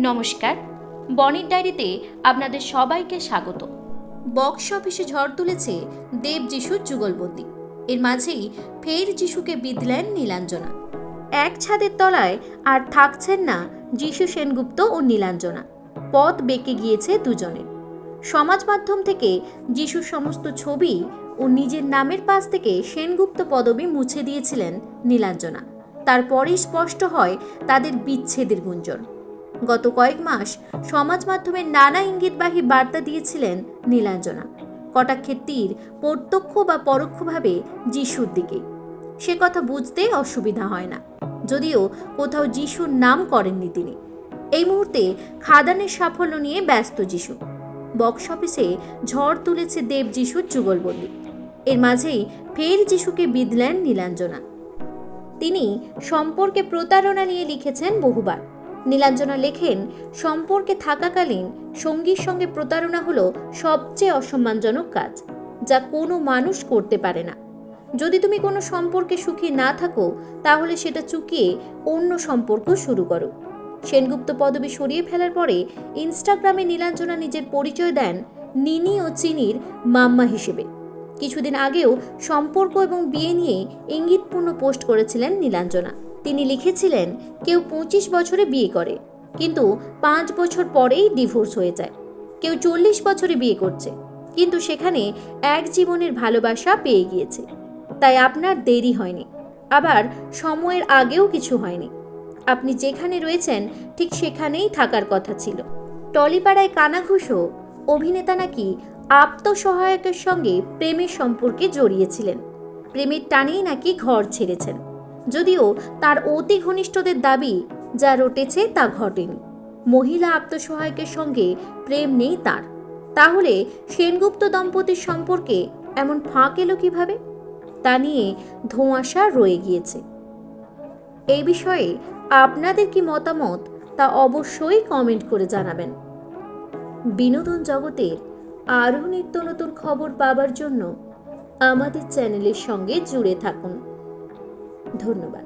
নমস্কার, বনির ডায়েরিতে আপনাদের সবাইকে স্বাগত। বক্স অফিসে ঝড় তুলেছে দেব যিশুর যুগলবন্দি। এর মাঝেই ফের যিশুকে বিঁধলেন নীলাঞ্জনা। এক ছাদের তলায় আর থাকছেন না যিশু সেনগুপ্ত ও নীলাঞ্জনা। পথ বেঁকে গিয়েছে দুজনের। সমাজ মাধ্যম থেকে যিশুর সমস্ত ছবি ও নিজের নামের পাশ থেকে সেনগুপ্ত পদবি মুছে দিয়েছিলেন নীলাঞ্জনা। তারপরেই স্পষ্ট হয় তাদের বিচ্ছেদের গুঞ্জন। গত কয়েক মাস সমাজ মাধ্যমে নানা ইঙ্গিতবাহী বার্তা দিয়েছিলেন নীলাঞ্জনা। কটাক্ষের তীর প্রত্যক্ষ বা পরোক্ষভাবে যিশুর দিকে। সে কথা বুঝতে অসুবিধা হয় না, যদিও কোথাও যিশুর নাম করেননি তিনি। এই মুহূর্তে খাদানের সাফল্য নিয়ে ব্যস্ত যিশু। বক্স অফিসে ঝড় তুলেছে দেব যিশুর যুগলবন্দি। এর মাঝেই ফের যিশুকে বিঁধলেন নীলাঞ্জনা। তিনি সম্পর্কে প্রতারণা নিয়ে লিখেছেন বহুবার। নীলাঞ্জনা লেখেন, সম্পর্কে থাকাকালীন সঙ্গীর সঙ্গে প্রতারণা হলো সবচেয়ে অসম্মানজনক কাজ, যা কোনো মানুষ করতে পারে না। যদি তুমি কোনো সম্পর্কে সুখী না থাকো, তাহলে সেটা চুকিয়ে অন্য সম্পর্ক শুরু করো। সেনগুপ্ত পদবি সরিয়ে ফেলার পরে ইনস্টাগ্রামে নীলাঞ্জনা নিজের পরিচয় দেন নিনি ও চিনির মাম্মা হিসেবে। কিছুদিন আগেও সম্পর্ক এবং বিয়ে নিয়ে ইঙ্গিতপূর্ণ পোস্ট করেছিলেন নীলাঞ্জনা। তিনি লিখেছিলেন, কেউ 25 বছরে বিয়ে করে, কিন্তু 5 বছর পরেই ডিভোর্স হয়ে যায়। কেউ 40 বছরে বিয়ে করছে, কিন্তু সেখানে এক জীবনের ভালোবাসা পেয়ে গিয়েছে। তাই আপনার দেরি হয়নি, আবার সময়ের আগেও কিছু হয়নি। আপনি যেখানে রয়েছেন ঠিক সেখানেই থাকার কথা ছিল। টলিপাড়ায় কানাঘুষো অভিনেতা নাকি আত্মসহায়কের সঙ্গে প্রেমের সম্পর্কে জড়িয়েছিলেন। প্রেমের টানেই নাকি ঘর ছেড়েছেন, যদিও তার অতি ঘনিষ্ঠদের দাবি যা রটেছে তা ঘটেনি। মহিলা আত্মসহায়কের সঙ্গে প্রেম নেই তার। তাহলে সেনগুপ্ত দম্পতির সম্পর্কে এমন ফাঁক এলো কিভাবে, তা নিয়ে ধোঁয়াশা রয়ে গিয়েছে। এই বিষয়ে আপনাদের কি মতামত তা অবশ্যই কমেন্ট করে জানাবেন। বিনোদন জগতের আরও নিত্য নতুন খবর পাবার জন্য আমাদের চ্যানেলের সঙ্গে জুড়ে থাকুন। ধন্যবাদ।